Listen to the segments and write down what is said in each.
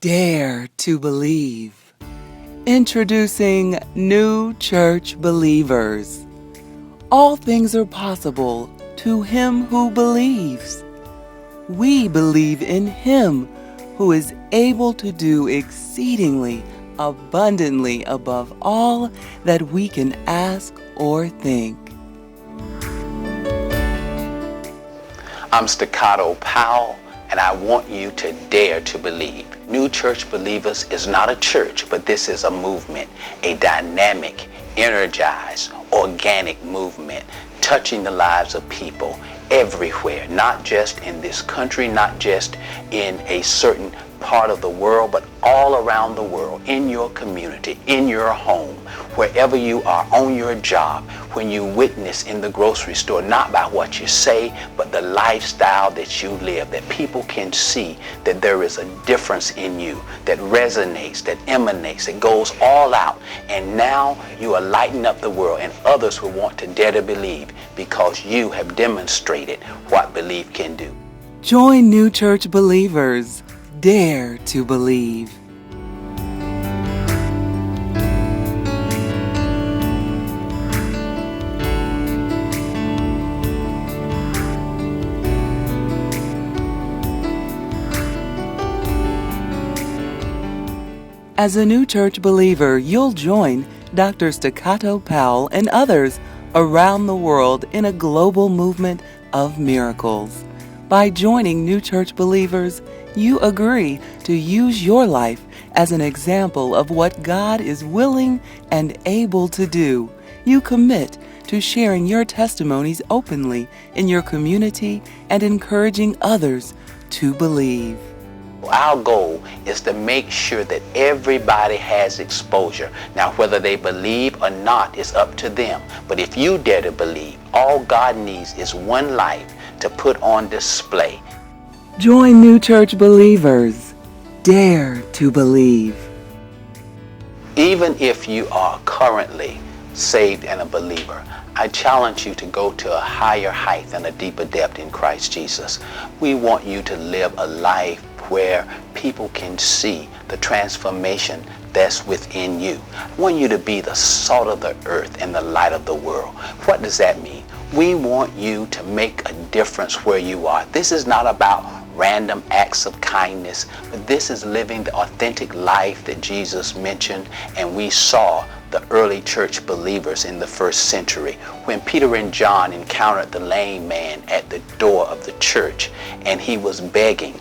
Dare to believe. Introducing new church believers. All things are possible to him who believes. We believe in him who is able to do exceedingly abundantly above all that we can ask or think. I'm Staccato Powell, and I want you to dare to believe. New Church Believers is not a church, but this is a movement, a dynamic, energized, organic movement, touching the lives of people everywhere, not just in this country, not just in a certain part of the world, but all around the world, in your community, in your home, wherever you are, on your job, when you witness in the grocery store, not by what you say, but the lifestyle that you live, that people can see that there is a difference in you that resonates, that emanates, that goes all out. And now you are lighting up the world, and others will want to dare to believe because you have demonstrated what belief can do. Join New Church Believers. Dare to believe. As a New Church believer, you'll join Dr. Staccato Powell and others around the world in a global movement of miracles. By joining New Church Believers, you agree to use your life as an example of what God is willing and able to do. You commit to sharing your testimonies openly in your community and encouraging others to believe. Our goal is to make sure that everybody has exposure. Now, whether they believe or not is up to them. But if you dare to believe, all God needs is one life to put on display. Join New Church Believers. Dare to believe. Even if you are currently saved and a believer, I challenge you to go to a higher height and a deeper depth in Christ Jesus. We want you to live a life where people can see the transformation that's within you. I want you to be the salt of the earth and the light of the world. What does that mean? We want you to make a difference where you are. This is not about random acts of kindness, but this is living the authentic life that Jesus mentioned, and we saw the early church believers in the first century. When Peter and John encountered the lame man at the door of the church and he was begging,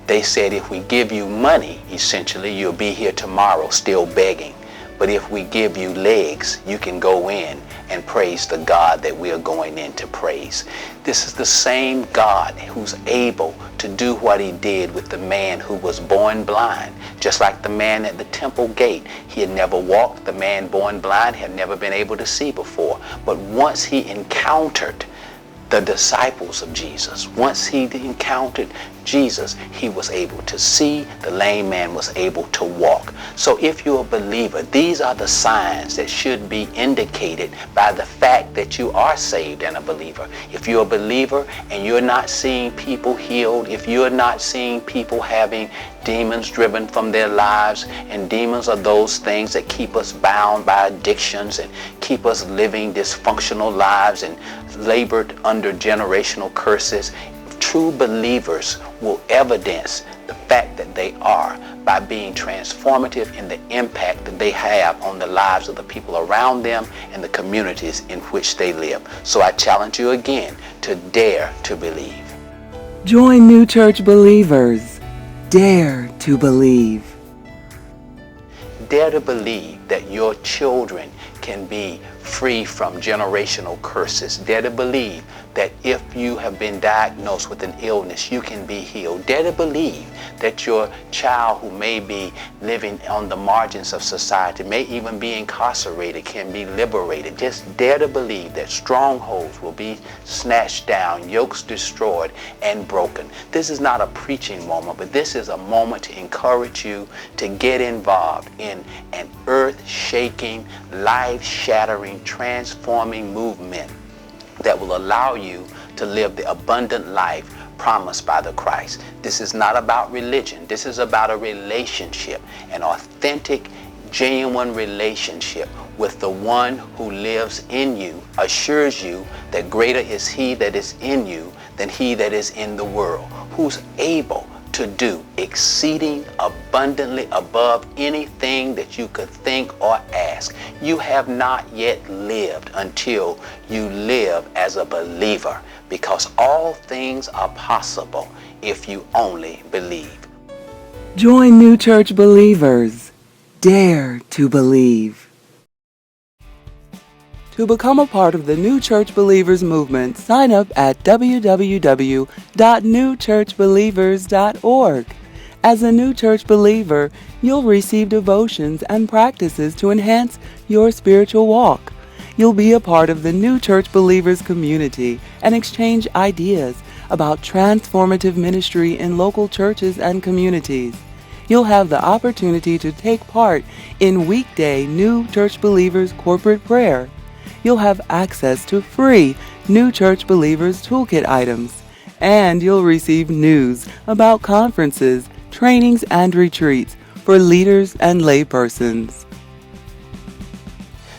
they said, if we give you money, essentially, you'll be here tomorrow still begging. But if we give you legs, you can go in and praise the God that we are going in to praise. This is the same God who's able to do what he did with the man who was born blind. Just like the man at the temple gate. He had never walked. The man born blind had never been able to see before. But once he encountered the disciples of Jesus, once he encountered Jesus, he was able to see. The lame man was able to walk. So if you're a believer, these are the signs that should be indicated by the fact that you are saved and a believer. If you're a believer and you're not seeing people healed, if you're not seeing people having demons driven from their lives, and demons are those things that keep us bound by addictions and keep us living dysfunctional lives and labored under generational curses, true believers will evidence the fact that they are by being transformative in the impact that they have on the lives of the people around them and the communities in which they live. So I challenge you again to dare to believe. Join New Church Believers. Dare to believe. Dare to believe that your children can be free from generational curses. Dare to believe that if you have been diagnosed with an illness, you can be healed. Dare to believe that your child who may be living on the margins of society, may even be incarcerated, can be liberated. Just dare to believe that strongholds will be snatched down, yokes destroyed and broken. This is not a preaching moment, but this is a moment to encourage you to get involved in an earth-shaking, life-shattering, transforming movement that will allow you to live the abundant life promised by the Christ. This is not about religion. This is about a relationship, an authentic, genuine relationship with the one who lives in you, assures you that greater is he that is in you than he that is in the world, who's able to do exceeding abundantly above anything that you could think or ask. You have not yet lived until you live as a believer, because all things are possible if you only believe. Join New Church believers. Dare to believe. To become a part of the New Church Believers movement, sign up at www.newchurchbelievers.org. As a New Church believer, you'll receive devotions and practices to enhance your spiritual walk. You'll be a part of the New Church Believers community and exchange ideas about transformative ministry in local churches and communities. You'll have the opportunity to take part in weekday New Church Believers corporate prayer. You'll have access to free New Church Believers toolkit items, and you'll receive news about conferences, trainings, and retreats for leaders and laypersons.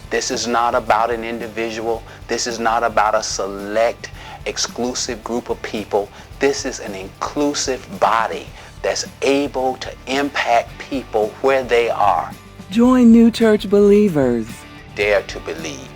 This is not about an individual. This is not about a select, exclusive group of people. This is an inclusive body that's able to impact people where they are. Join New Church believers. Dare to believe.